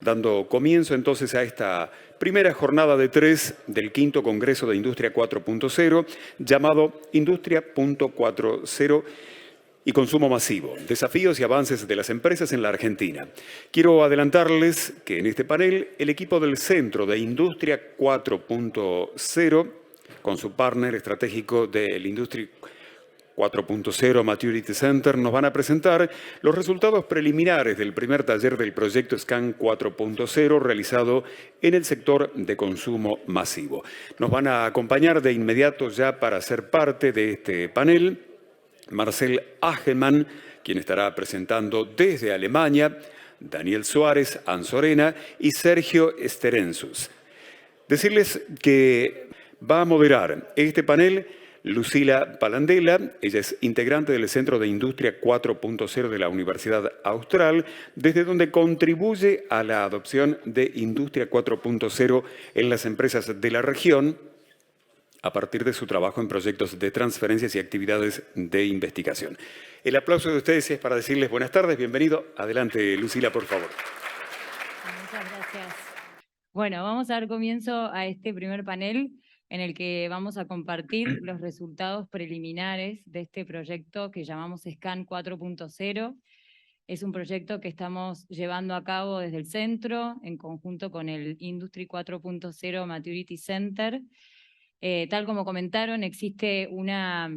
Dando comienzo entonces a esta primera jornada de 3 del quinto Congreso de Industria 4.0, llamado Industria 4.0 y Consumo Masivo, desafíos y avances de las empresas en la Argentina. Quiero adelantarles que en este panel el equipo del Centro de Industria 4.0, con su partner estratégico del Industria 4.0 Maturity Center, nos van a presentar los resultados preliminares del primer taller del proyecto SCAN 4.0 realizado en el sector de consumo masivo. Nos van a acompañar de inmediato ya para ser parte de este panel Marcel Hagemann, quien estará presentando desde Alemania, Daniel Suárez Anzorena y Sergio Esterenzus. Decirles que va a moderar este panel Lucila Palandela. Ella es integrante del Centro de Industria 4.0 de la Universidad Austral, desde donde contribuye a la adopción de Industria 4.0 en las empresas de la región a partir de su trabajo en proyectos de transferencias y actividades de investigación. El aplauso de ustedes es para decirles buenas tardes, bienvenido. Adelante, Lucila, por favor. Muchas gracias. Bueno, vamos a dar comienzo a este primer panel en el que vamos a compartir los resultados preliminares de este proyecto que llamamos SCAN 4.0. Es un proyecto que estamos llevando a cabo desde el centro, en conjunto con el Industry 4.0 Maturity Center. Tal como comentaron, existe una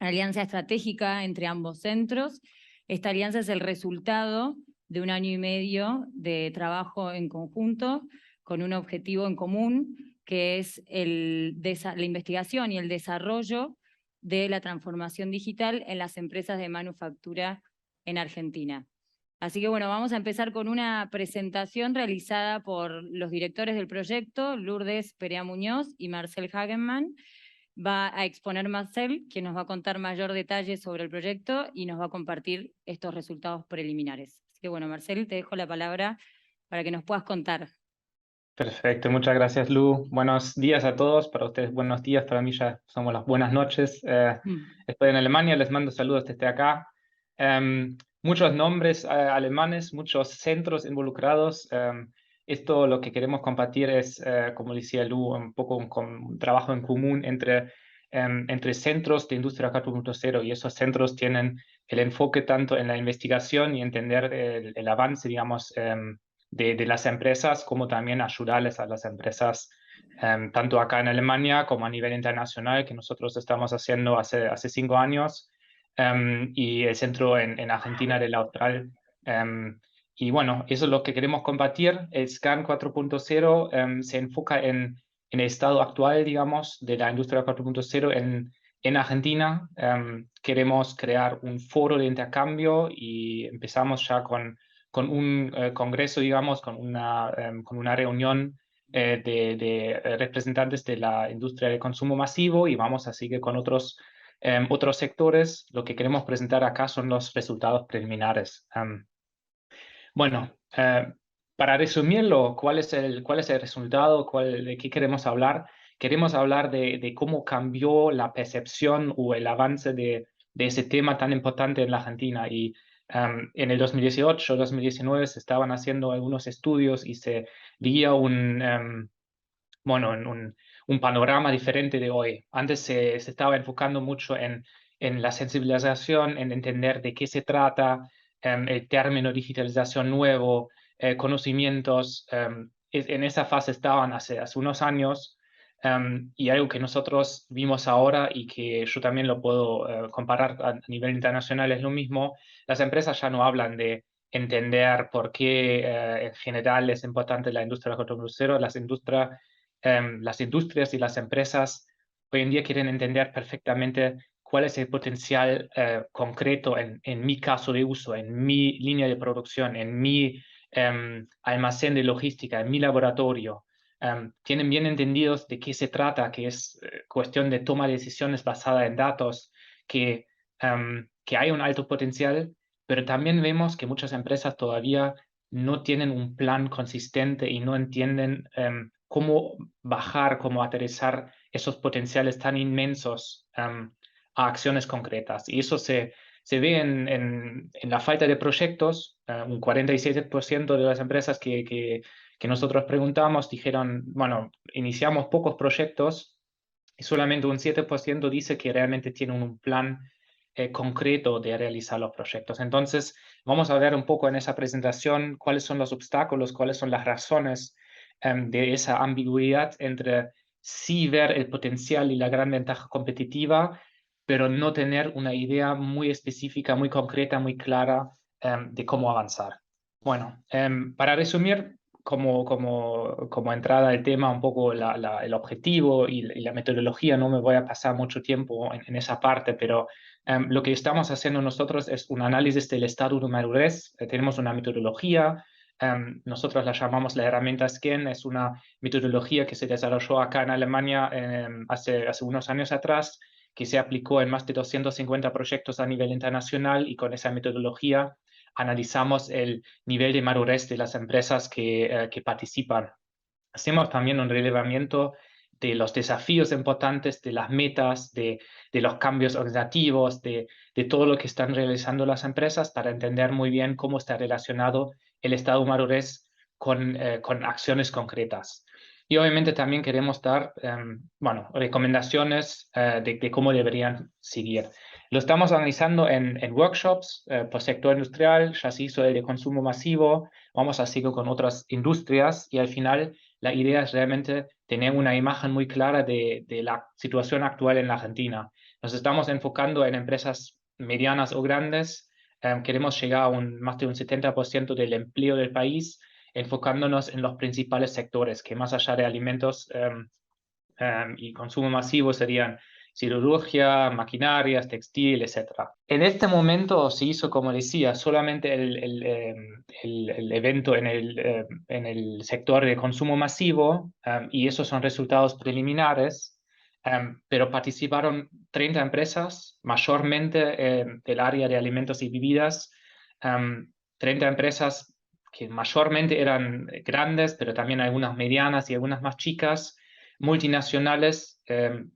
alianza estratégica entre ambos centros. Esta alianza es el resultado de 1 año y medio de trabajo en conjunto con un objetivo en común, que es la investigación y el desarrollo de la transformación digital en las empresas de manufactura en Argentina. Así que bueno, vamos a empezar con una presentación realizada por los directores del proyecto, Lourdes Perea Muñoz y Marcel Hagemann. Va a exponer Marcel, quien nos va a contar mayor detalle sobre el proyecto y nos va a compartir estos resultados preliminares. Así que bueno, Marcel, te dejo la palabra para que nos puedas contar. Perfecto, muchas gracias, Lu. Buenos días a todos. Para ustedes, buenos días. Para mí ya somos las buenas noches. Estoy en Alemania, les mando saludos desde acá. Muchos nombres alemanes, muchos centros involucrados. Esto lo que queremos compartir es, como decía Lu, un poco un trabajo en común entre centros de Industria 4.0, y esos centros tienen el enfoque tanto en la investigación y entender el avance, digamos, de las empresas, como también ayudarles a las empresas, tanto acá en Alemania como a nivel internacional, que nosotros estamos haciendo hace 5 años, y el centro en Argentina del Austral. Y bueno, eso es lo que queremos compartir. El SCAN 4.0 se enfoca en el estado actual, digamos, de la industria 4.0 en Argentina. Queremos crear un foro de intercambio y empezamos ya con un congreso, digamos, con una reunión de representantes de la industria de consumo masivo, y vamos a seguir con otros sectores. Lo que queremos presentar acá son los resultados preliminares. Bueno, para resumirlo, ¿cuál es el resultado? ¿De qué queremos hablar? Queremos hablar de cómo cambió la percepción o el avance de ese tema tan importante en la Argentina. Y en el 2018, 2019 se estaban haciendo algunos estudios y se veía un panorama diferente de hoy. Antes se estaba enfocando mucho en la sensibilización, en entender de qué se trata, el término digitalización nuevo, conocimientos. En esa fase estaban hace unos años, y algo que nosotros vimos ahora y que yo también lo puedo comparar a nivel internacional es lo mismo. Las empresas ya no hablan de entender por qué en general es importante la industria 4.0. Las industrias y las empresas hoy en día quieren entender perfectamente cuál es el potencial concreto en mi caso de uso, en mi línea de producción, en mi almacén de logística, en mi laboratorio. Tienen bien entendidos de qué se trata, que es cuestión de toma de decisiones basada en datos, que hay un alto potencial, pero también vemos que muchas empresas todavía no tienen un plan consistente y no entienden cómo bajar, cómo aterrizar esos potenciales tan inmensos a acciones concretas. Y eso se se ve en la falta de proyectos. Un 47% de las empresas que nosotros preguntamos dijeron, bueno, iniciamos pocos proyectos y solamente un 7% dice que realmente tienen un plan concreto de realizar los proyectos. Entonces, vamos a ver un poco en esa presentación cuáles son los obstáculos, cuáles son las razones de esa ambigüedad entre sí ver el potencial y la gran ventaja competitiva, pero no tener una idea muy específica, muy concreta, muy clara de cómo avanzar. Bueno, para resumir, como entrada al tema, un poco el objetivo y la metodología, no me voy a pasar mucho tiempo en esa parte, pero lo que estamos haciendo nosotros es un análisis del estado de madurez. Tenemos una metodología, nosotros la llamamos la herramienta SCEN, es una metodología que se desarrolló acá en Alemania hace unos años atrás, que se aplicó en más de 250 proyectos a nivel internacional, y con esa metodología analizamos el nivel de madurez de las empresas que participan. Hacemos también un relevamiento de los desafíos importantes, de las metas, de los cambios organizativos, de todo lo que están realizando las empresas, para entender muy bien cómo está relacionado el estado de madurez con acciones concretas. Y obviamente también queremos dar recomendaciones de cómo deberían seguir. Lo estamos analizando en workshops por sector industrial, ya se hizo el de consumo masivo, vamos a seguir con otras industrias, y al final la idea es realmente tener una imagen muy clara de la situación actual en la Argentina. Nos estamos enfocando en empresas medianas o grandes, queremos llegar a más de un 70% del empleo del país, enfocándonos en los principales sectores, que más allá de alimentos y consumo masivo serían siderurgia, maquinarias, textil, etc. En este momento se hizo, como decía, solamente el evento en el sector de consumo masivo, y esos son resultados preliminares, pero participaron 30 empresas, mayormente del área de alimentos y bebidas, 30 empresas que mayormente eran grandes, pero también algunas medianas y algunas más chicas, multinacionales,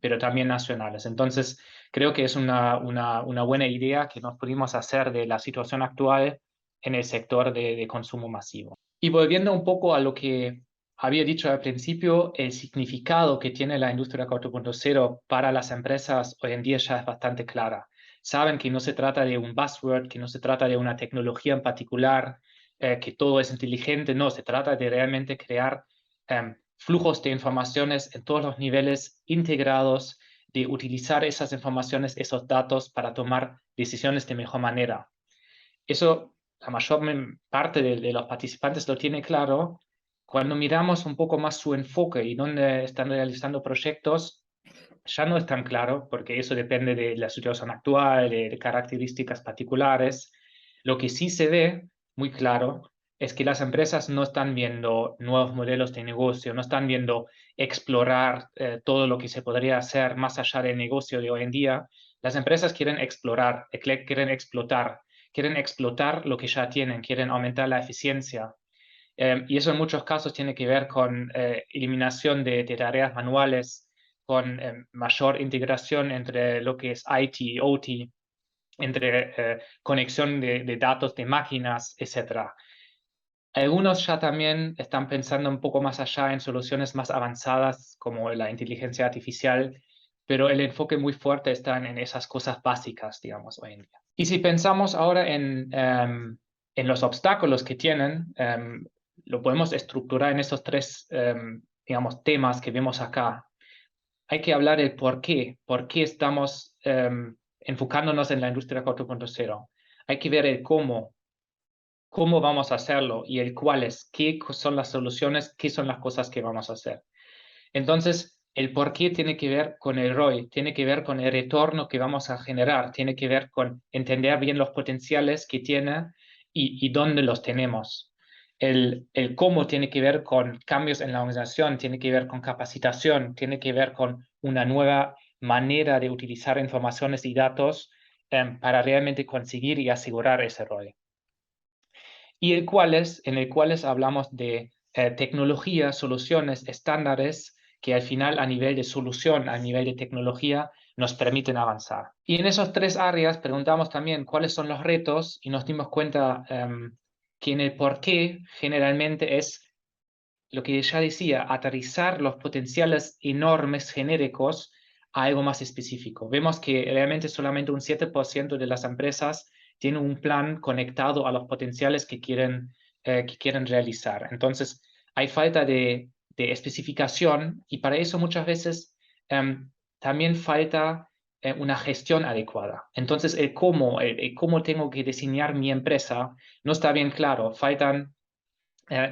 pero también nacionales. Entonces, creo que es una buena idea que nos pudimos hacer de la situación actual en el sector de consumo masivo. Y volviendo un poco a lo que había dicho al principio, el significado que tiene la industria 4.0 para las empresas hoy en día ya es bastante clara. Saben que no se trata de un buzzword, que no se trata de una tecnología en particular, que todo es inteligente, no, se trata de realmente crear flujos de informaciones en todos los niveles integrados, de utilizar esas informaciones, esos datos para tomar decisiones de mejor manera. Eso, la mayor parte de los participantes lo tiene claro. Cuando miramos un poco más su enfoque y dónde están realizando proyectos, ya no es tan claro, porque eso depende de la situación actual, de características particulares. Lo que sí se ve muy claro es que las empresas no están viendo nuevos modelos de negocio, no están viendo explorar todo lo que se podría hacer más allá del negocio de hoy en día. Las empresas quieren explorar, quieren explotar lo que ya tienen, quieren aumentar la eficiencia. Y eso en muchos casos tiene que ver con eliminación de tareas manuales, con mayor integración entre lo que es IT y OT, entre conexión de datos de máquinas, etc. Algunos ya también están pensando un poco más allá en soluciones más avanzadas como la inteligencia artificial, pero el enfoque muy fuerte está en esas cosas básicas, digamos, hoy en día. Y si pensamos ahora en los obstáculos que tienen, lo podemos estructurar en estos tres, digamos, temas que vemos acá. Hay que hablar del por qué estamos enfocándonos en la industria 4.0. Hay que ver el cómo vamos a hacerlo, y el cuáles, qué son las soluciones, qué son las cosas que vamos a hacer. Entonces, el por qué tiene que ver con el ROI, tiene que ver con el retorno que vamos a generar, tiene que ver con entender bien los potenciales que tiene y dónde los tenemos. El cómo tiene que ver con cambios en la organización, tiene que ver con capacitación, tiene que ver con una nueva manera de utilizar informaciones y datos para realmente conseguir y asegurar ese ROI. Y en el cuales hablamos de tecnología, soluciones, estándares, que al final a nivel de solución, a nivel de tecnología, nos permiten avanzar. Y en esas tres áreas preguntamos también cuáles son los retos y nos dimos cuenta que en el por qué generalmente es lo que ya decía, aterrizar los potenciales enormes genéricos a algo más específico. Vemos que realmente solamente un 7% de las empresas tienen un plan conectado a los potenciales que quieren realizar. Entonces, hay falta de especificación y para eso muchas veces también falta una gestión adecuada. Entonces, el cómo tengo que diseñar mi empresa no está bien claro. Faltan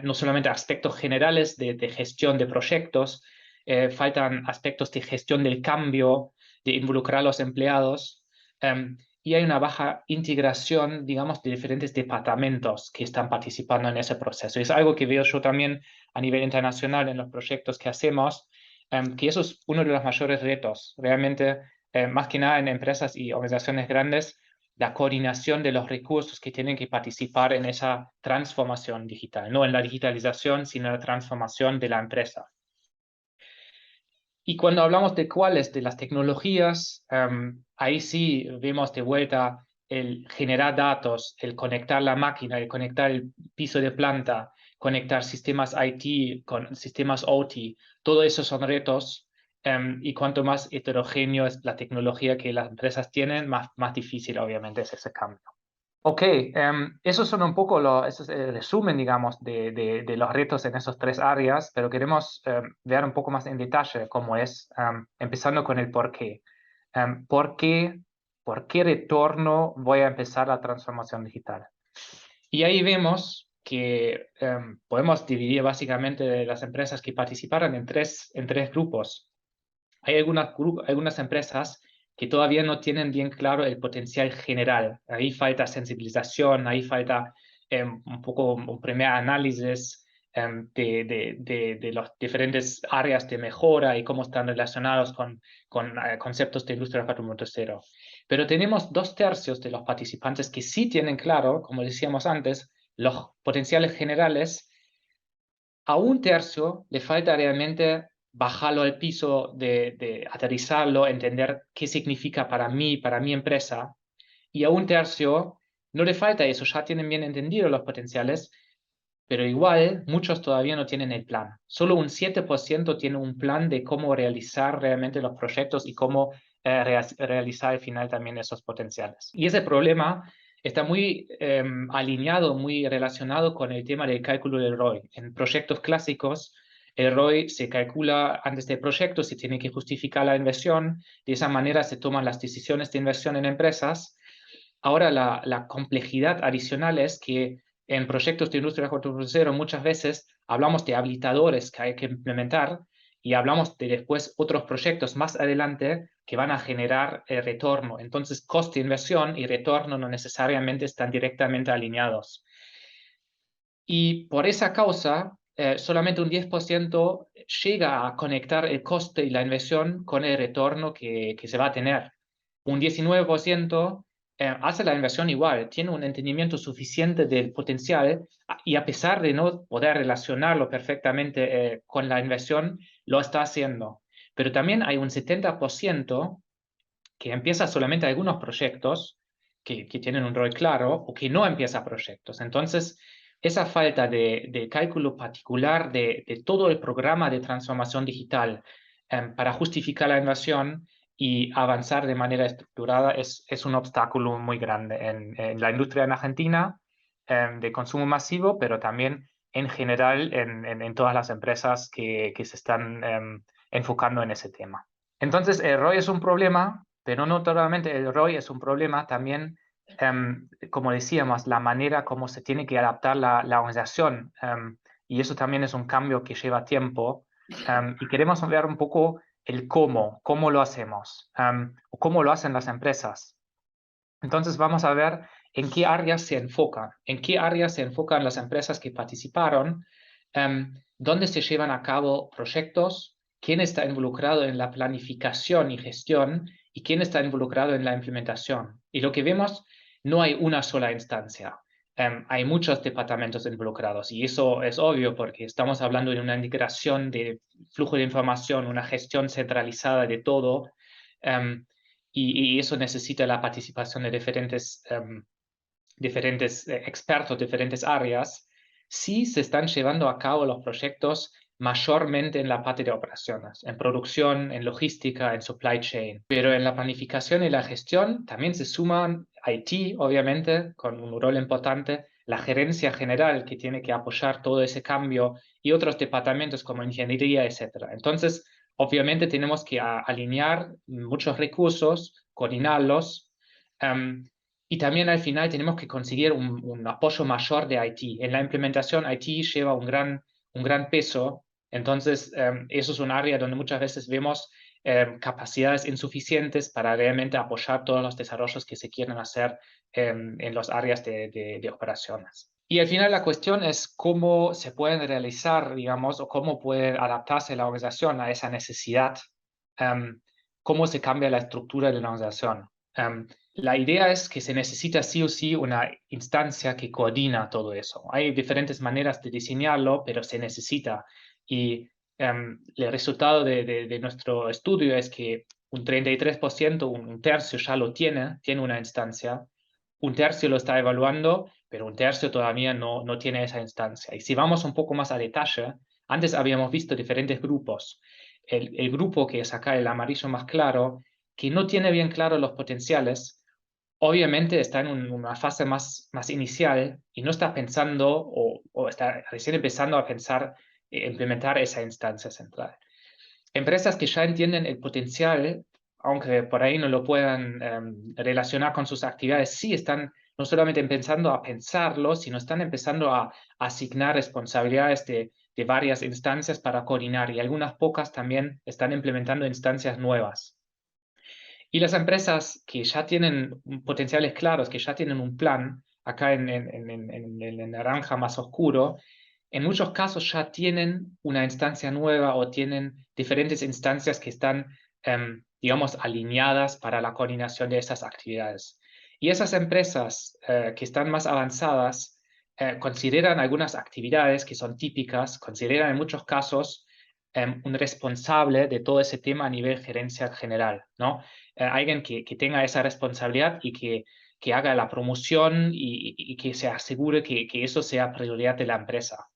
no solamente aspectos generales de gestión de proyectos, faltan aspectos de gestión del cambio, de involucrar a los empleados, y hay una baja integración, digamos, de diferentes departamentos que están participando en ese proceso. Y es algo que veo yo también a nivel internacional en los proyectos que hacemos, que eso es uno de los mayores retos. Realmente, más que nada en empresas y organizaciones grandes, la coordinación de los recursos que tienen que participar en esa transformación digital, no en la digitalización, sino en la transformación de la empresa. Y cuando hablamos de cuáles de las tecnologías, ahí sí vemos de vuelta el generar datos, el conectar la máquina, el conectar el piso de planta, conectar sistemas IT con sistemas OT, todo eso son retos. Y cuanto más heterogéneo es la tecnología que las empresas tienen, más difícil obviamente es ese cambio. Ok, esos son un poco eso es el resumen, digamos, de los retos en esas tres áreas, pero queremos ver un poco más en detalle cómo es, empezando con el por qué. ¿Por qué retorno voy a empezar la transformación digital? Y ahí vemos que podemos dividir básicamente las empresas que participaron en tres grupos. Hay algunas empresas que todavía no tienen bien claro el potencial general. Ahí falta sensibilización, ahí falta un poco un primer análisis de las diferentes áreas de mejora y cómo están relacionados con conceptos de industria 4.0. Pero tenemos 2/3 de los participantes que sí tienen claro, como decíamos antes, los potenciales generales. A 1/3 le falta realmente bajarlo al piso, de aterrizarlo, entender qué significa para mí, para mi empresa. Y a 1/3 no le falta eso, ya tienen bien entendido los potenciales, pero igual muchos todavía no tienen el plan. Solo un 7% tiene un plan de cómo realizar realmente los proyectos y cómo realizar al final también esos potenciales. Y ese problema está muy alineado, muy relacionado con el tema del cálculo del ROI. En proyectos clásicos, el ROI se calcula antes del proyecto, se tiene que justificar la inversión, de esa manera se toman las decisiones de inversión en empresas. Ahora la complejidad adicional es que en proyectos de industria 4.0 muchas veces hablamos de habilitadores que hay que implementar y hablamos de después otros proyectos más adelante que van a generar retorno. Entonces, coste, inversión y retorno no necesariamente están directamente alineados. Y por esa causa, solamente un 10% llega a conectar el coste y la inversión con el retorno que se va a tener. Un 19% hace la inversión igual, tiene un entendimiento suficiente del potencial y a pesar de no poder relacionarlo perfectamente con la inversión, lo está haciendo. Pero también hay un 70% que empieza solamente algunos proyectos que tienen un rol claro o que no empieza proyectos. Entonces, esa falta de cálculo particular de todo el programa de transformación digital para justificar la inversión y avanzar de manera estructurada es un obstáculo muy grande en la industria en Argentina de consumo masivo, pero también en general en todas las empresas que se están enfocando en ese tema. Entonces, el ROI es un problema, pero no totalmente el ROI es un problema también, como decíamos, la manera como se tiene que adaptar la organización, y eso también es un cambio que lleva tiempo, y queremos ver un poco el cómo lo hacemos, o cómo lo hacen las empresas. Entonces vamos a ver en qué áreas se enfocan, las empresas que participaron, dónde se llevan a cabo proyectos, quién está involucrado en la planificación y gestión y quién está involucrado en la implementación. Y lo que vemos, no hay una sola instancia. Hay muchos departamentos involucrados y eso es obvio porque estamos hablando de una integración de flujo de información, una gestión centralizada de todo. y eso necesita la participación de diferentes expertos, diferentes áreas. Sí se están llevando a cabo los proyectos mayormente en la parte de operaciones, en producción, en logística, en supply chain. Pero en la planificación y la gestión también se suman IT, obviamente, con un rol importante, la gerencia general que tiene que apoyar todo ese cambio y otros departamentos como ingeniería, etc. Entonces, obviamente tenemos que alinear muchos recursos, coordinarlos, y también al final tenemos que conseguir un apoyo mayor de IT. En la implementación, IT lleva un gran peso. Entonces, eso es un área donde muchas veces vemos capacidades insuficientes para realmente apoyar todos los desarrollos que se quieren hacer en las áreas de operaciones. Y al final la cuestión es cómo se pueden realizar, digamos, o cómo puede adaptarse la organización a esa necesidad, cómo se cambia la estructura de la organización. La idea es que se necesita sí o sí una instancia que coordina todo eso. Hay diferentes maneras de diseñarlo, pero se necesita. Y el resultado de nuestro estudio es que un 33%, un tercio ya lo tiene una instancia, un tercio lo está evaluando, pero un tercio todavía no tiene esa instancia. Y si vamos un poco más a detalle, antes habíamos visto diferentes grupos. El grupo que es acá el amarillo más claro, que no tiene bien claro los potenciales, obviamente está en una fase más inicial y no está pensando o está recién empezando a pensar implementar esa instancia central. Empresas que ya entienden el potencial, aunque por ahí no lo puedan relacionar con sus actividades, sí están no solamente empezando a pensarlo, sino están empezando a asignar responsabilidades de varias instancias para coordinar, y algunas pocas también están implementando instancias nuevas. Y las empresas que ya tienen potenciales claros, que ya tienen un plan, acá en el naranja más oscuro, en muchos casos ya tienen una instancia nueva o tienen diferentes instancias que están, digamos, alineadas para la coordinación de esas actividades. Y esas empresas que están más avanzadas consideran algunas actividades que son típicas, consideran en muchos casos un responsable de todo ese tema a nivel gerencia general, ¿no? Alguien que tenga esa responsabilidad y que haga la promoción y que se asegure que eso sea prioridad de la empresa.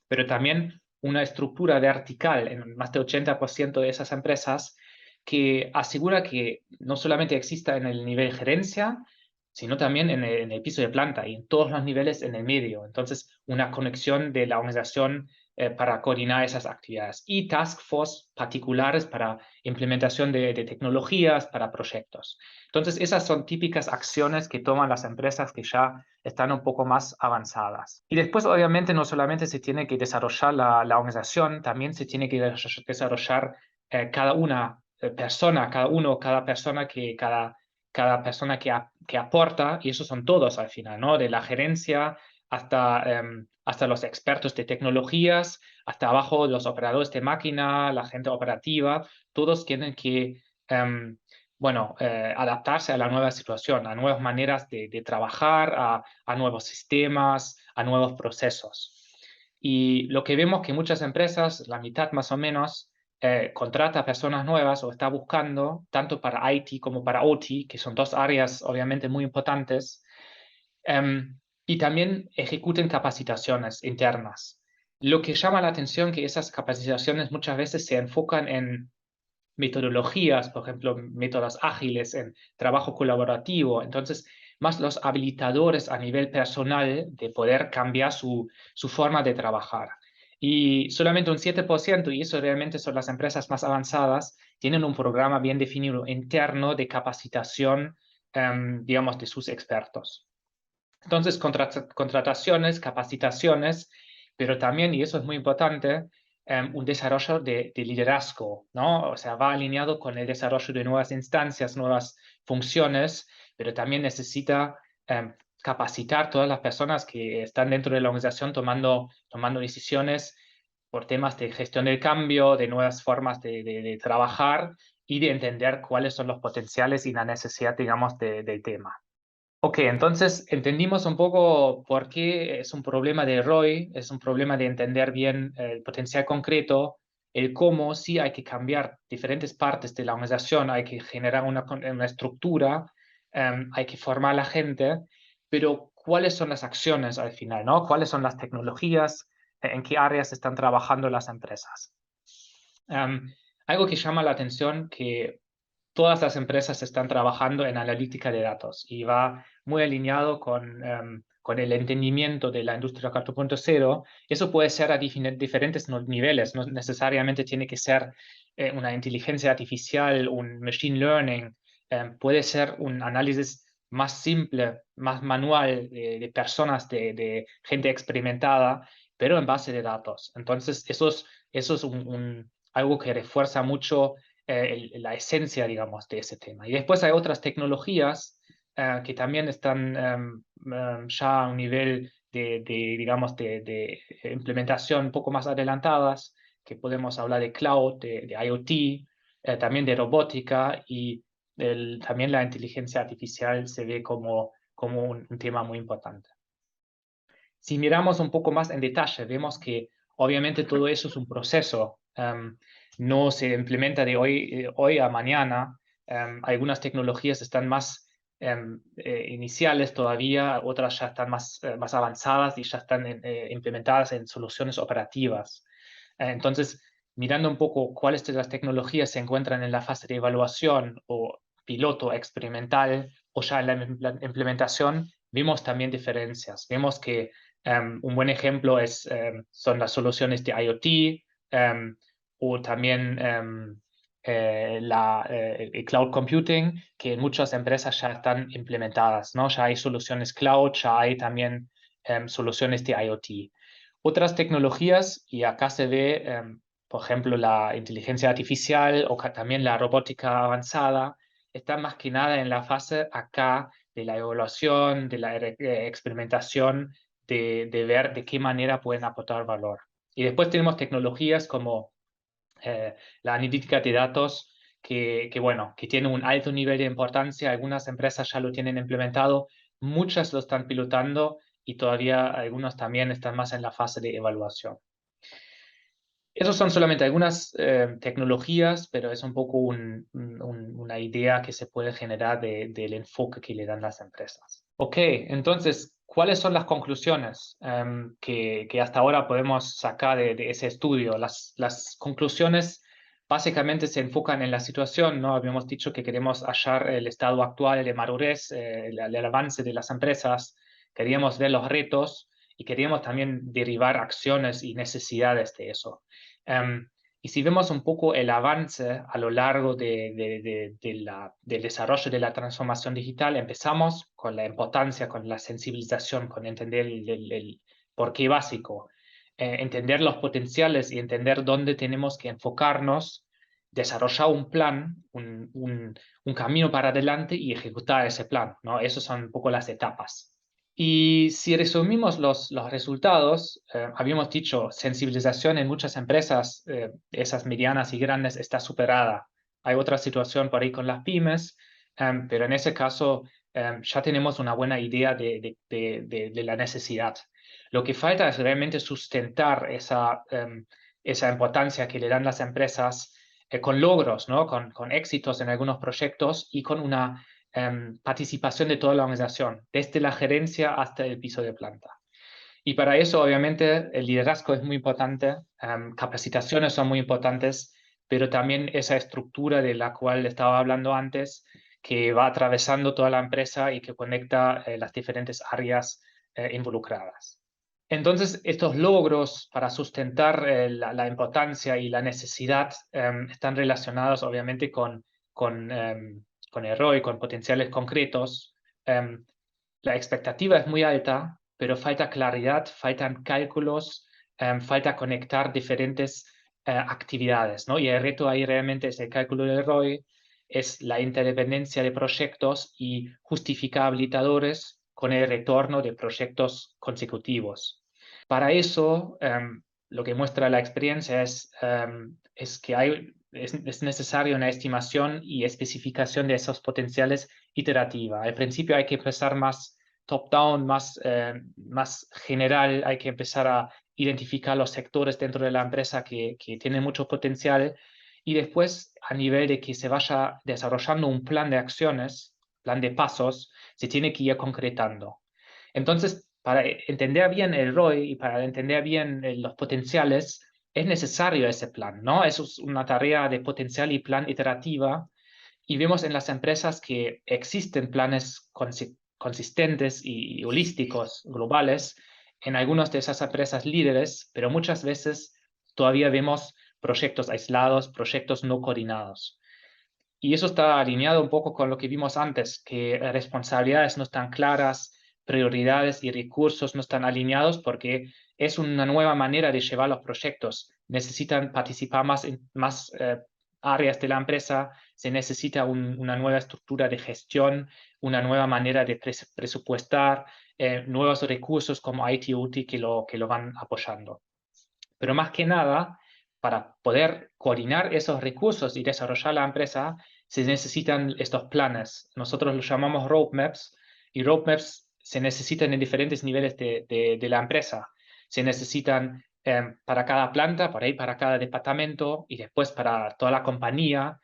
Pero también una estructura vertical en más del 80% de esas empresas que asegura que no solamente exista en el nivel gerencia, sino también en el piso de planta y en todos los niveles en el medio. Entonces, una conexión de la organización para coordinar esas actividades y task force particulares para implementación de tecnologías para proyectos. Entonces, esas son típicas acciones que toman las empresas que ya están un poco más avanzadas. Y después, obviamente, no solamente se tiene que desarrollar la organización, también se tiene que desarrollar cada persona que aporta, y esos son todos al final, ¿no? De la gerencia hasta los expertos de tecnologías, hasta abajo los operadores de máquina, la gente operativa, todos tienen que adaptarse a la nueva situación, a nuevas maneras de trabajar, a nuevos sistemas, a nuevos procesos. Y lo que vemos que muchas empresas, la mitad más o menos, contrata personas nuevas o está buscando, tanto para IT como para OT, que son dos áreas obviamente muy importantes, y también ejecuten capacitaciones internas. Lo que llama la atención es que esas capacitaciones muchas veces se enfocan en metodologías, por ejemplo, métodos ágiles, en trabajo colaborativo. Entonces, más los habilitadores a nivel personal de poder cambiar su forma de trabajar. Y solamente un 7%, y eso realmente son las empresas más avanzadas, tienen un programa bien definido interno de capacitación, digamos, de sus expertos. Entonces, contrataciones, capacitaciones, pero también, y eso es muy importante, un desarrollo de liderazgo, ¿no? O sea, va alineado con el desarrollo de nuevas instancias, nuevas funciones, pero también necesita capacitar todas las personas que están dentro de la organización tomando decisiones por temas de gestión del cambio, de nuevas formas de trabajar y de entender cuáles son los potenciales y la necesidad, digamos, del tema. Ok, entonces entendimos un poco por qué es un problema de ROI, es un problema de entender bien el potencial concreto, El cómo sí hay que cambiar diferentes partes de la organización, hay que generar una estructura, hay que formar a la gente, pero ¿cuáles son las acciones al final, ¿no? ¿Cuáles son las tecnologías? ¿En qué áreas están trabajando las empresas? Algo que llama la atención que todas las empresas están trabajando en analítica de datos y va muy alineado con el entendimiento de la industria 4.0. Eso puede ser a diferentes niveles, no necesariamente tiene que ser una inteligencia artificial, un machine learning, puede ser un análisis más simple, más manual de personas, de gente experimentada, pero en base de datos. Entonces, eso es algo que refuerza mucho la esencia, digamos, de ese tema. Y después hay otras tecnologías que también están ya a un nivel digamos, de implementación un poco más adelantadas, que podemos hablar de cloud, de IoT, también de robótica y también la inteligencia artificial se ve como un tema muy importante. Si miramos un poco más en detalle, vemos que obviamente todo eso es un proceso, no se implementa de hoy a mañana. Algunas tecnologías están más iniciales todavía, otras ya están más avanzadas y ya están implementadas en soluciones operativas. Entonces, mirando un poco cuáles de las tecnologías se encuentran en la fase de evaluación o piloto experimental o ya en la implementación, vemos también diferencias. Vemos que un buen ejemplo son las soluciones de IoT o también el cloud computing, que en muchas empresas ya están implementadas, ¿no? Ya hay soluciones cloud, ya hay también soluciones de IoT. Otras tecnologías, y acá se ve, por ejemplo, la inteligencia artificial o también la robótica avanzada, están más que nada en la fase acá de la evaluación, de la experimentación, de ver de qué manera pueden aportar valor. Y después tenemos tecnologías como la analítica de datos, bueno, que tiene un alto nivel de importancia. Algunas empresas ya lo tienen implementado, muchas lo están pilotando y todavía algunos también están más en la fase de evaluación. Esos son solamente algunas tecnologías, pero es un poco una idea que se puede generar del enfoque que le dan las empresas. Ok, entonces, ¿cuáles son las conclusiones que hasta ahora podemos sacar de ese estudio? Las conclusiones básicamente se enfocan en la situación, ¿no? Habíamos dicho que queremos hallar el estado actual de madurez, el avance de las empresas, queríamos ver los retos y queríamos también derivar acciones y necesidades de eso. Y si vemos un poco el avance a lo largo del desarrollo de la transformación digital, empezamos con la importancia, con la sensibilización, con entender el porqué básico, entender los potenciales y entender dónde tenemos que enfocarnos, desarrollar un plan, un camino para adelante y ejecutar ese plan, ¿no? Esas son un poco las etapas. Y si resumimos los resultados, habíamos dicho, sensibilización en muchas empresas, esas medianas y grandes, está superada. Hay otra situación por ahí con las pymes, pero en ese caso ya tenemos una buena idea de la necesidad. Lo que falta es realmente sustentar esa importancia que le dan las empresas con logros, ¿no? Con éxitos en algunos proyectos y con una participación de toda la organización, desde la gerencia hasta el piso de planta. Y para eso, obviamente, el liderazgo es muy importante, capacitaciones son muy importantes, pero también esa estructura de la cual estaba hablando antes, que va atravesando toda la empresa y que conecta las diferentes áreas involucradas. Entonces, estos logros para sustentar la importancia y la necesidad están relacionados, obviamente, con el ROI, con potenciales concretos. La expectativa es muy alta, pero falta claridad, faltan cálculos, falta conectar diferentes actividades, ¿no? Y el reto ahí realmente es el cálculo del ROI, es la interdependencia de proyectos y justificar habilitadores con el retorno de proyectos consecutivos. Para eso, lo que muestra la experiencia es que es necesaria una estimación y especificación de esos potenciales iterativa. Al principio hay que empezar más top-down, más general, hay que empezar a identificar los sectores dentro de la empresa que tienen mucho potencial, y después, a nivel de que se vaya desarrollando un plan de acciones, plan de pasos, se tiene que ir concretando. Entonces, para entender bien el ROI y para entender bien los potenciales, es necesario ese plan, ¿no? Eso es una tarea de potencial y plan iterativa, y vemos en las empresas que existen planes consistentes y holísticos, globales, en algunas de esas empresas líderes, pero muchas veces todavía vemos proyectos aislados, proyectos no coordinados. Y eso está alineado un poco con lo que vimos antes, que responsabilidades no están claras, prioridades y recursos no están alineados, porque es una nueva manera de llevar los proyectos. Necesitan participar más en más áreas de la empresa, se necesita una nueva estructura de gestión, una nueva manera de presupuestar, nuevos recursos como IT OT que lo van apoyando. Pero más que nada, para poder coordinar esos recursos y desarrollar la empresa, se necesitan estos planes. Nosotros los llamamos roadmaps, y roadmaps se necesitan en diferentes niveles de la empresa. Se necesitan para cada planta, por ahí para cada departamento, y después para toda la compañía,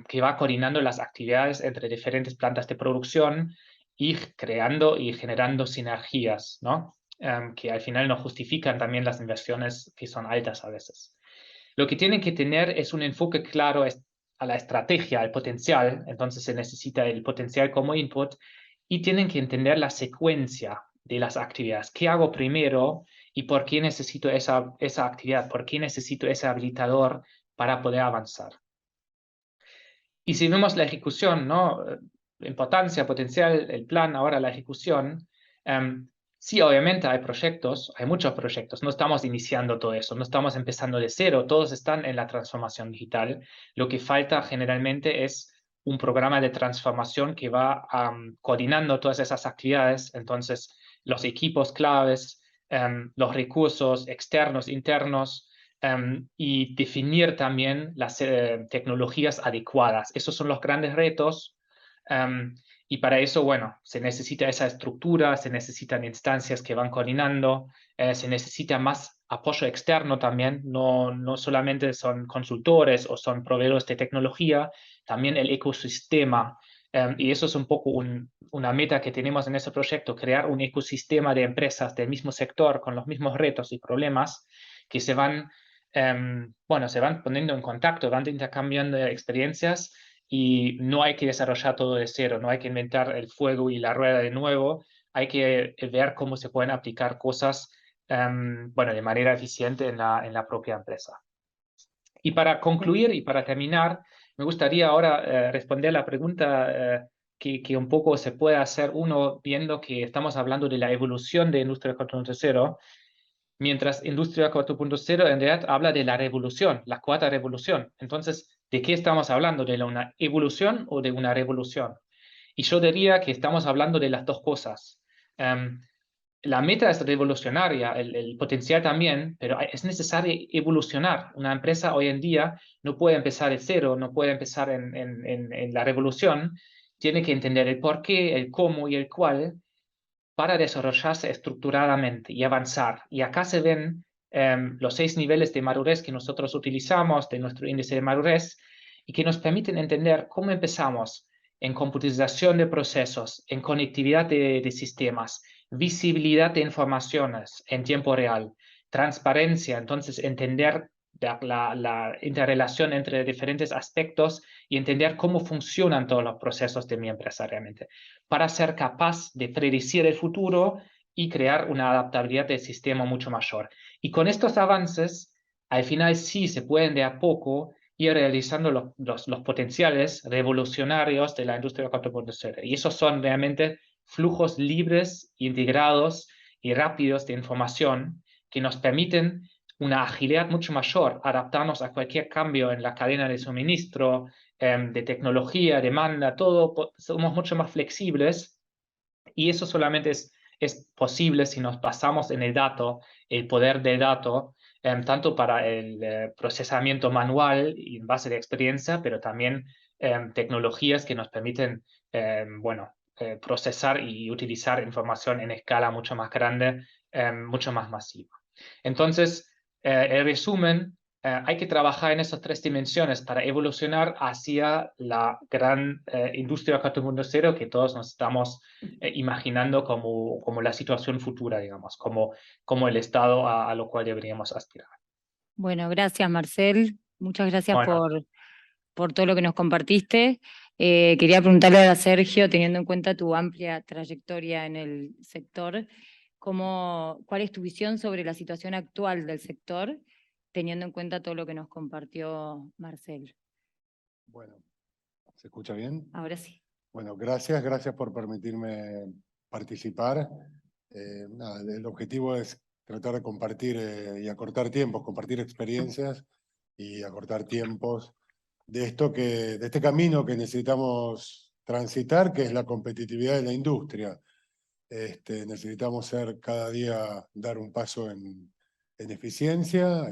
que va coordinando las actividades entre diferentes plantas de producción y creando y generando sinergias, ¿no? Que al final no justifican también las inversiones que son altas a veces. Lo que tienen que tener es un enfoque claro a la estrategia, al potencial. Entonces se necesita el potencial como input, y tienen que entender la secuencia de las actividades. ¿Qué hago primero y por qué necesito esa actividad? ¿Por qué necesito ese habilitador para poder avanzar? Y si vemos la ejecución, ¿no? Importancia, potencial, el plan, ahora la ejecución. Sí, obviamente hay proyectos, hay muchos proyectos, no estamos iniciando todo eso, no estamos empezando de cero, todos están en la transformación digital. Lo que falta generalmente es un programa de transformación que va coordinando todas esas actividades. Entonces, los equipos claves, los recursos externos, internos, y definir también las tecnologías adecuadas. Esos son los grandes retos. Y para eso, bueno, se necesita esa estructura, se necesitan instancias que van coordinando, se necesita más apoyo externo también, no solamente son consultores o son proveedores de tecnología, también el ecosistema. Y eso es un poco una meta que tenemos en ese proyecto, crear un ecosistema de empresas del mismo sector con los mismos retos y problemas que se van poniendo en contacto, van intercambiando experiencias, y no hay que desarrollar todo de cero, no hay que inventar el fuego y la rueda de nuevo, hay que ver cómo se pueden aplicar cosas de manera eficiente en la propia empresa. Y para concluir y para terminar, me gustaría ahora responder la pregunta que un poco se puede hacer uno viendo que estamos hablando de la evolución de Industria 4.0, mientras Industria 4.0 en realidad habla de la revolución, la cuarta revolución. Entonces, ¿de qué estamos hablando? ¿De una evolución o de una revolución? Y yo diría que estamos hablando de las dos cosas. La meta es revolucionaria, el potencial también, pero es necesario evolucionar. Una empresa hoy en día no puede empezar de cero, no puede empezar en la revolución. Tiene que entender el por qué, el cómo y el cuál, para desarrollarse estructuradamente y avanzar. Y acá se ven los 6 niveles de madurez que nosotros utilizamos de nuestro índice de madurez, y que nos permiten entender cómo empezamos en computarización de procesos, en conectividad de sistemas, visibilidad de informaciones en tiempo real, transparencia, entonces entender la interrelación entre diferentes aspectos y entender cómo funcionan todos los procesos de mi empresa realmente, para ser capaz de predecir el futuro y crear una adaptabilidad del sistema mucho mayor. Y con estos avances, al final sí se pueden de a poco ir realizando los potenciales revolucionarios de la industria 4.0. Y esos son realmente flujos libres, integrados y rápidos de información que nos permiten una agilidad mucho mayor, adaptarnos a cualquier cambio en la cadena de suministro, de tecnología, demanda, todo, somos mucho más flexibles, y eso solamente es posible si nos basamos en el dato, el poder del dato, tanto para el procesamiento manual y en base de experiencia, pero también tecnologías que nos permiten procesar y utilizar información en escala mucho más grande, mucho más masiva. Entonces, en resumen, hay que trabajar en esas tres dimensiones para evolucionar hacia la gran industria 4.0 que todos nos estamos imaginando como la situación futura, digamos, como el estado a lo cual deberíamos aspirar. Bueno, gracias Marcel, muchas gracias Bueno, por todo lo que nos compartiste. Quería preguntarle a Sergio, teniendo en cuenta tu amplia trayectoria en el sector, ¿cuál es tu visión sobre la situación actual del sector, teniendo en cuenta todo lo que nos compartió Marcel? Bueno, ¿se escucha bien? Ahora sí. Bueno, gracias por permitirme participar. Nada, el objetivo es tratar de compartir y acortar tiempos, compartir experiencias y acortar tiempos de este camino que necesitamos transitar, que es la competitividad de la industria. Necesitamos cada día dar un paso en eficiencia.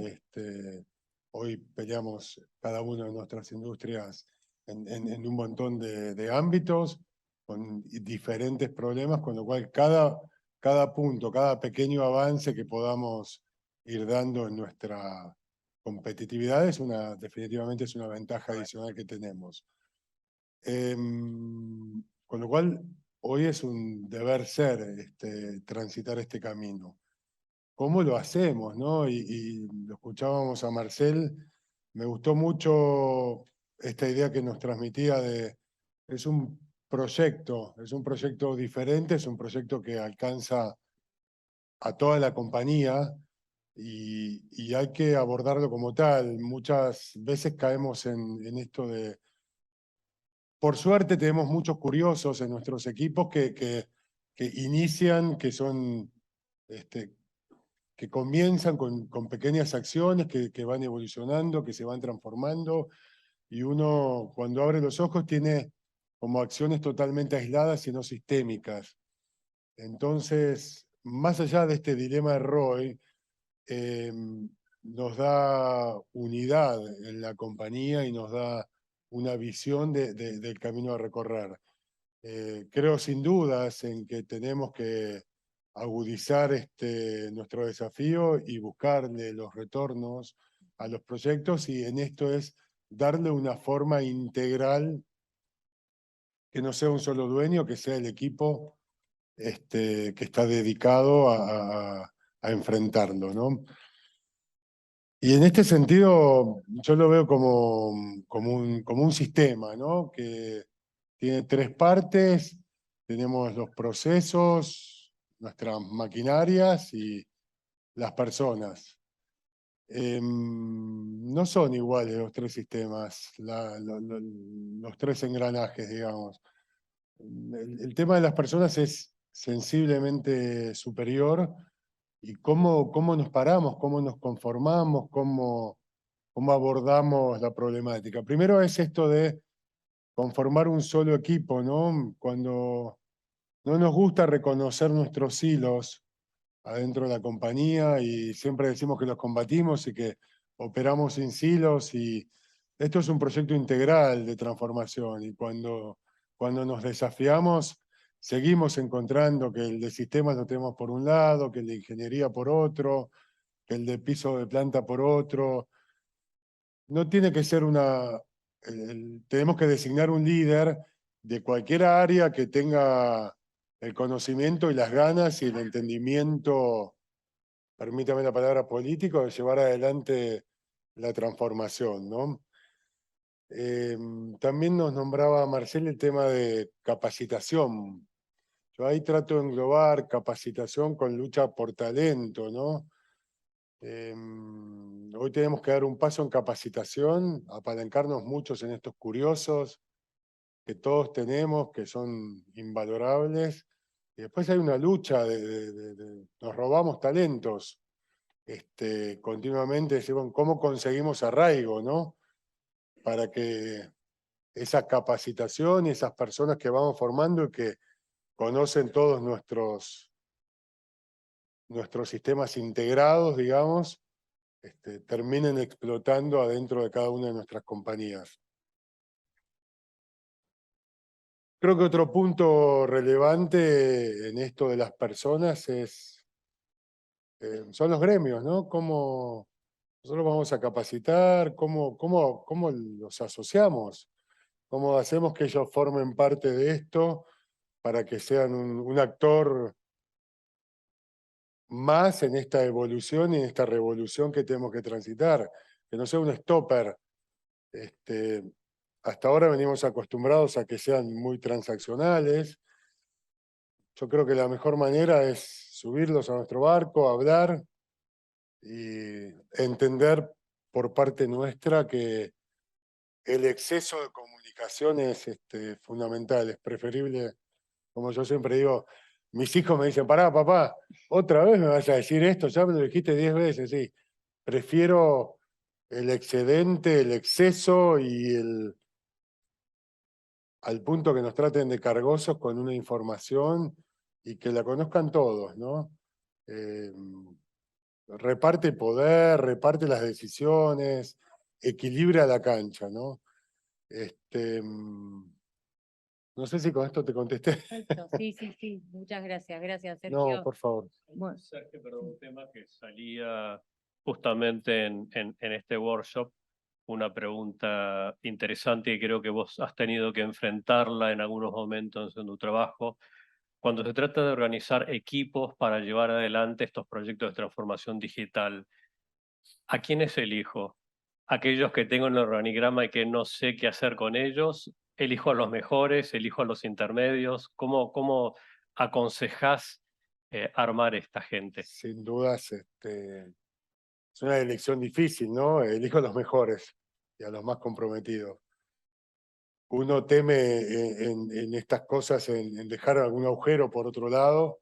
Hoy peleamos cada una de nuestras industrias en un montón de ámbitos, con diferentes problemas, con lo cual cada punto, cada pequeño avance que podamos ir dando en nuestra competitividad definitivamente es una ventaja adicional que tenemos. Con lo cual, hoy es un deber ser transitar este camino. ¿Cómo lo hacemos, no? Y lo escuchábamos a Marcel, me gustó mucho esta idea que nos transmitía es un proyecto diferente, es un proyecto que alcanza a toda la compañía y hay que abordarlo como tal. Muchas veces caemos en esto de... Por suerte tenemos muchos curiosos en nuestros equipos que inician, que comienzan con pequeñas acciones que van evolucionando, que se van transformando, y uno cuando abre los ojos tiene como acciones totalmente aisladas y no sistémicas. Entonces, más allá de este dilema de Roy, nos da unidad en la compañía y nos da una visión del camino a recorrer. Creo sin dudas en que tenemos que agudizar nuestro desafío y buscarle los retornos a los proyectos, y en esto es darle una forma integral, que no sea un solo dueño, que sea el equipo que está dedicado a enfrentarlo, ¿no? Y en este sentido, yo lo veo como un sistema, ¿no? Que tiene tres partes. Tenemos los procesos, nuestras maquinarias y las personas. No son iguales los tres sistemas, los tres engranajes, digamos. El tema de las personas es sensiblemente superior, y cómo nos paramos, cómo nos conformamos, cómo abordamos la problemática. Primero es esto de conformar un solo equipo, ¿no? Cuando no nos gusta reconocer nuestros hilos adentro de la compañía y siempre decimos que los combatimos y que operamos sin silos, y esto es un proyecto integral de transformación, y cuando nos desafiamos seguimos encontrando que el de sistemas lo tenemos por un lado, que el de ingeniería por otro, que el de piso de planta por otro. No tiene que ser tenemos que designar un líder de cualquier área que tenga el conocimiento y las ganas y el entendimiento, permítame la palabra político, de llevar adelante la transformación, ¿no? También nos nombraba Marcel el tema de capacitación. Yo ahí trato de englobar capacitación con lucha por talento, ¿no? Hoy tenemos que dar un paso en capacitación, apalancarnos muchos en estos curiosos que todos tenemos, que son invalorables. Y después hay una lucha nos robamos talentos continuamente. Decimos, ¿cómo conseguimos arraigo, no? Para que esa capacitación y esas personas que vamos formando y que conocen todos nuestros sistemas integrados, digamos, terminen explotando adentro de cada una de nuestras compañías. Creo que otro punto relevante en esto de las personas es son los gremios, ¿no? ¿Cómo nosotros vamos a capacitar? ¿Cómo los asociamos? ¿Cómo hacemos que ellos formen parte de esto para que sean un actor más en esta evolución y en esta revolución que tenemos que transitar? Que no sea un stopper. Hasta ahora venimos acostumbrados a que sean muy transaccionales. Yo creo que la mejor manera es subirlos a nuestro barco, hablar y entender por parte nuestra que el exceso de comunicación es fundamental, es preferible, como yo siempre digo, mis hijos me dicen, pará, papá, ¿otra vez me vas a decir esto? Ya me lo dijiste 10 veces, sí. Prefiero el excedente, el exceso y al punto que nos traten de cargosos con una información y que la conozcan todos, ¿no? Reparte poder, reparte las decisiones, equilibra la cancha, ¿no? No sé si con esto te contesté. Perfecto. Sí. Muchas gracias. Gracias, No, Sergio. por favor. Bueno, Sergio, pero un tema que salía justamente en este workshop, una pregunta interesante y creo que vos has tenido que enfrentarla en algunos momentos en tu trabajo. Cuando se trata de organizar equipos para llevar adelante estos proyectos de transformación digital, ¿a quiénes elijo? ¿Aquellos que tengo en el organigrama y que no sé qué hacer con ellos? ¿Elijo a los mejores? ¿Elijo a los intermedios? ¿Cómo aconsejás armar esta gente? Sin dudas, es una elección difícil, ¿no? Elijo a los mejores y a los más comprometidos. Uno teme en estas cosas, en dejar algún agujero por otro lado.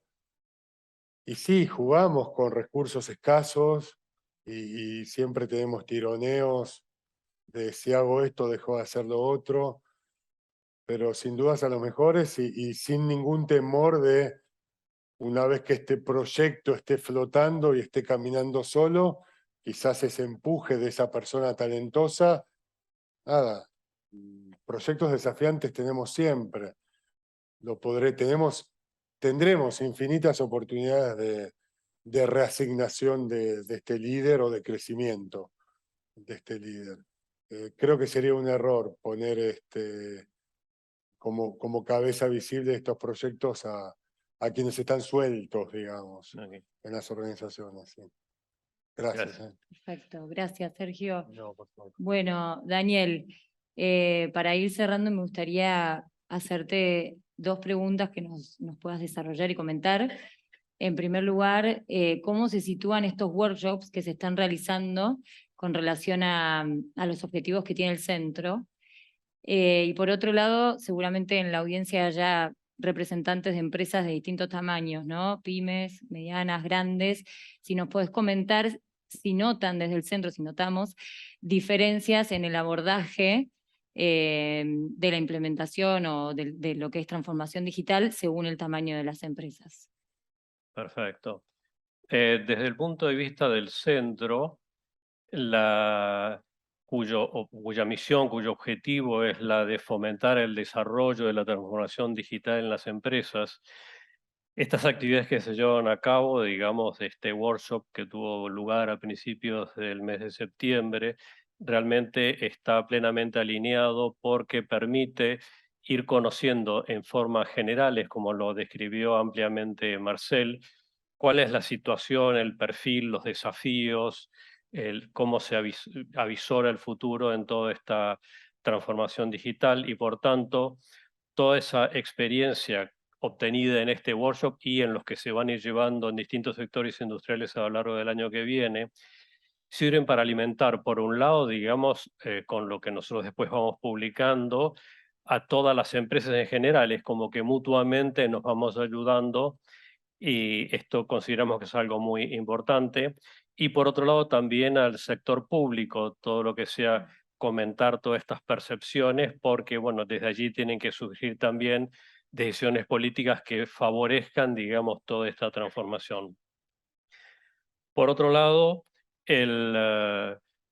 Y sí, jugamos con recursos escasos y siempre tenemos tironeos de si hago esto, dejo de hacer lo otro, pero sin dudas a los mejores y sin ningún temor de, una vez que este proyecto esté flotando y esté caminando solo, quizás ese empuje de esa persona talentosa, nada, proyectos desafiantes tenemos siempre, tendremos infinitas oportunidades de reasignación de este líder o de crecimiento de este líder. Creo que sería un error poner como cabeza visible de estos proyectos a quienes están sueltos, digamos, Okay. en las organizaciones. Sí. Gracias. Gracias. perfecto. Gracias, Sergio. No, por favor. Bueno, Daniel, para ir cerrando me gustaría hacerte dos preguntas que nos puedas desarrollar y comentar. En primer lugar, ¿cómo se sitúan estos workshops que se están realizando con relación a los objetivos que tiene el centro? Y por otro lado, seguramente en la audiencia haya representantes de empresas de distintos tamaños, ¿no? Pymes, medianas, grandes. Si nos podés comentar si notan desde el centro, si notamos diferencias en el abordaje de la implementación o de lo que es transformación digital según el tamaño de las empresas. Perfecto. Desde el punto de vista del centro, cuya misión, cuyo objetivo es la de fomentar el desarrollo de la transformación digital en las empresas, estas actividades que se llevan a cabo, digamos, este workshop que tuvo lugar a principios del mes de septiembre, realmente está plenamente alineado porque permite ir conociendo en formas generales, como lo describió ampliamente Marcel, cuál es la situación, el perfil, los desafíos, cómo se avisora el futuro en toda esta transformación digital y, por tanto, toda esa experiencia obtenida en este workshop y en los que se van a ir llevando en distintos sectores industriales a lo largo del año que viene, sirven para alimentar, por un lado, digamos, con lo que nosotros después vamos publicando, a todas las empresas en general. Es como que mutuamente nos vamos ayudando y esto consideramos que es algo muy importante. Y por otro lado también al sector público, todo lo que sea comentar todas estas percepciones, porque bueno, desde allí tienen que surgir también decisiones políticas que favorezcan, digamos, toda esta transformación. Por otro lado,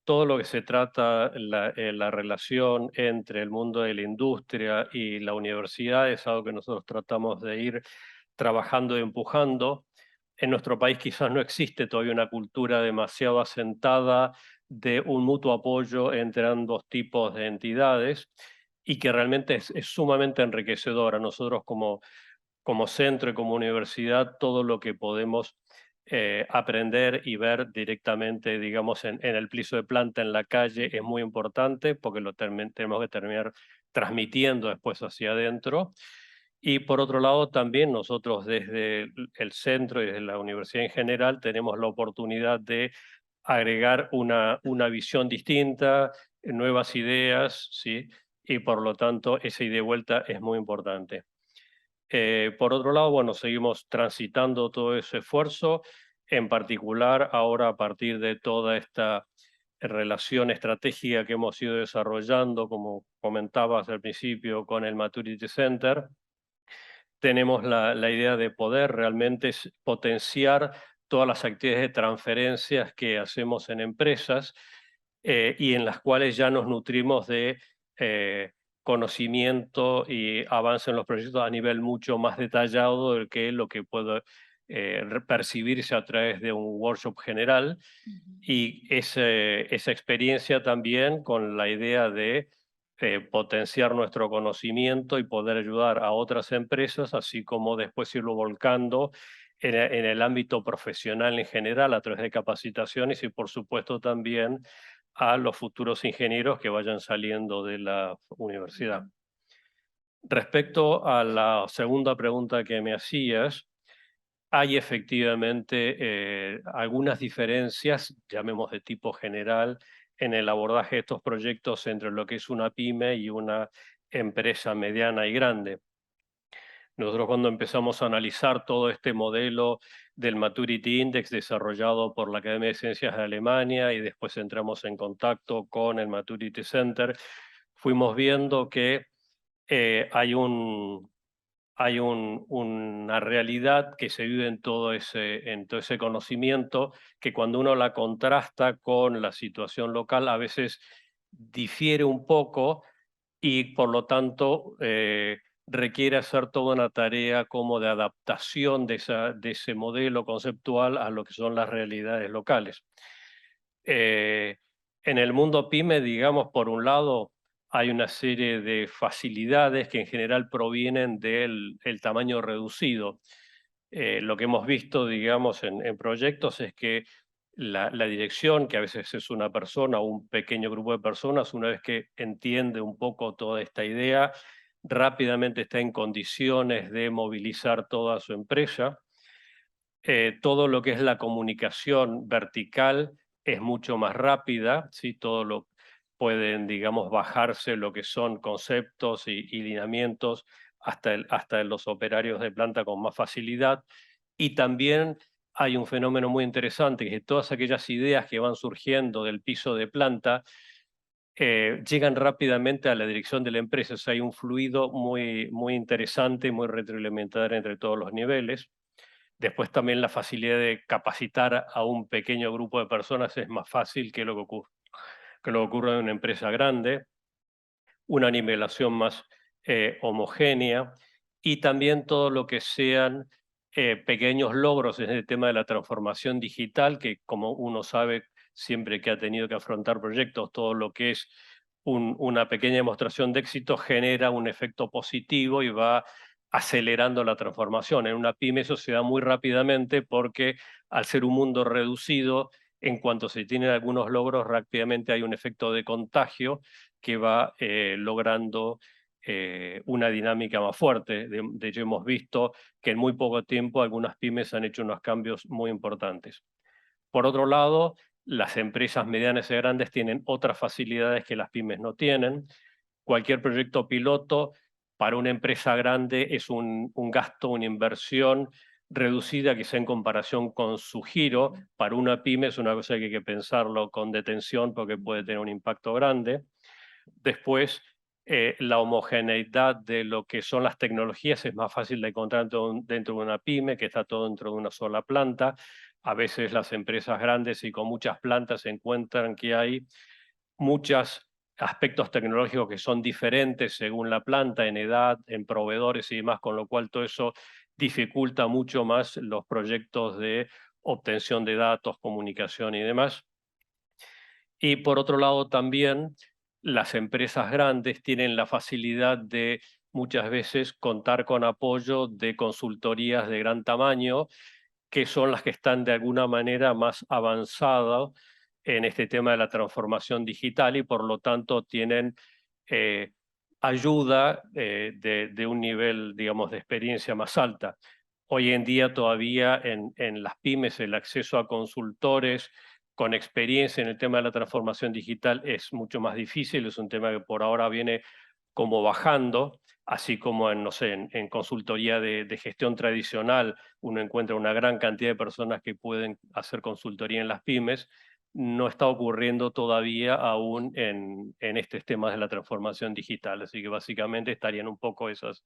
todo lo que se trata, la relación entre el mundo de la industria y la universidad es algo que nosotros tratamos de ir trabajando y empujando. En nuestro país quizás no existe todavía una cultura demasiado asentada de un mutuo apoyo entre ambos tipos de entidades y que realmente es sumamente enriquecedora. Nosotros como centro y como universidad, todo lo que podemos aprender y ver directamente, digamos, en el piso de planta, en la calle, es muy importante porque lo tenemos que terminar transmitiendo después hacia adentro. Y por otro lado, también nosotros desde el centro y desde la universidad en general tenemos la oportunidad de agregar una visión distinta, nuevas ideas, ¿sí? Y por lo tanto, esa ida y vuelta es muy importante. Por otro lado, bueno, seguimos transitando todo ese esfuerzo, en particular ahora a partir de toda esta relación estratégica que hemos ido desarrollando, como comentabas al principio, con el Maturity Center, tenemos la idea de poder realmente potenciar todas las actividades de transferencias que hacemos en empresas y en las cuales ya nos nutrimos de conocimiento y avance en los proyectos a nivel mucho más detallado del que lo que puede percibirse a través de un workshop general. Y esa experiencia también con la idea de potenciar nuestro conocimiento y poder ayudar a otras empresas, así como después irlo volcando en el ámbito profesional en general a través de capacitaciones y por supuesto también a los futuros ingenieros que vayan saliendo de la universidad. Respecto a la segunda pregunta que me hacías, hay efectivamente algunas diferencias, llamemos de tipo general, en el abordaje de estos proyectos entre lo que es una pyme y una empresa mediana y grande. Nosotros cuando empezamos a analizar todo este modelo del Maturity Index desarrollado por la Academia de Ciencias de Alemania y después entramos en contacto con el Maturity Center, fuimos viendo que hay una realidad que se vive en todo ese conocimiento, que cuando uno la contrasta con la situación local, a veces difiere un poco y por lo tanto requiere hacer toda una tarea como de adaptación de ese modelo conceptual a lo que son las realidades locales. En el mundo PYME, digamos, por un lado, hay una serie de facilidades que en general provienen del tamaño reducido. Lo que hemos visto, digamos, en proyectos es que la dirección, que a veces es una persona o un pequeño grupo de personas, una vez que entiende un poco toda esta idea, rápidamente está en condiciones de movilizar toda su empresa. Todo lo que es la comunicación vertical es mucho más rápida, ¿sí? Todo lo pueden, digamos, bajarse lo que son conceptos y lineamientos hasta los operarios de planta con más facilidad. Y también hay un fenómeno muy interesante, que todas aquellas ideas que van surgiendo del piso de planta llegan rápidamente a la dirección de la empresa. O sea, hay un fluido muy interesante, muy retroalimentador entre todos los niveles. Después también la facilidad de capacitar a un pequeño grupo de personas es más fácil que lo que ocurre en una empresa grande, una nivelación más homogénea y también todo lo que sean pequeños logros en el tema de la transformación digital, que como uno sabe siempre que ha tenido que afrontar proyectos, todo lo que es una pequeña demostración de éxito genera un efecto positivo y va acelerando la transformación. En una pyme eso se da muy rápidamente porque al ser un mundo reducido, en cuanto se tienen algunos logros, rápidamente hay un efecto de contagio que va logrando una dinámica más fuerte. De hecho, hemos visto que en muy poco tiempo algunas pymes han hecho unos cambios muy importantes. Por otro lado, las empresas medianas y grandes tienen otras facilidades que las pymes no tienen. Cualquier proyecto piloto para una empresa grande es un gasto, una inversión reducida quizá en comparación con su giro. Para una pyme es una cosa que hay que pensarlo con detención porque puede tener un impacto grande. Después, la homogeneidad de lo que son las tecnologías es más fácil de encontrar dentro de una pyme, que está todo dentro de una sola planta. A veces las empresas grandes y con muchas plantas encuentran que hay muchos aspectos tecnológicos que son diferentes según la planta, en edad, en proveedores y demás, con lo cual todo eso dificulta mucho más los proyectos de obtención de datos, comunicación y demás. Y por otro lado también las empresas grandes tienen la facilidad de muchas veces contar con apoyo de consultorías de gran tamaño, que son las que están de alguna manera más avanzadas en este tema de la transformación digital y por lo tanto tienen ayuda de un nivel, digamos, de experiencia más alta. Hoy en día todavía en las pymes el acceso a consultores con experiencia en el tema de la transformación digital es mucho más difícil, es un tema que por ahora viene como bajando, así como en, no sé, en consultoría de gestión tradicional uno encuentra una gran cantidad de personas que pueden hacer consultoría en las pymes, no está ocurriendo todavía aún en estos temas de la transformación digital. Así que básicamente estarían un poco esos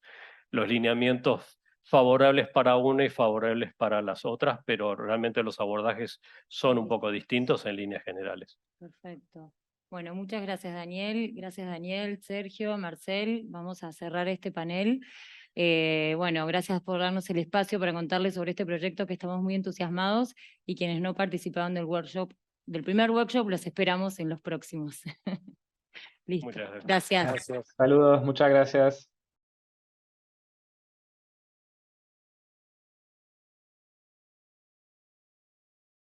los lineamientos favorables para una y favorables para las otras, pero realmente los abordajes son un poco distintos en líneas generales. Perfecto. Bueno, muchas gracias Daniel, Sergio, Marcel. Vamos a cerrar este panel. Bueno, gracias por darnos el espacio para contarles sobre este proyecto que estamos muy entusiasmados y quienes no participaron del primer workshop, los esperamos en los próximos. Listo. Muchas gracias. Gracias. Gracias. Saludos, muchas gracias.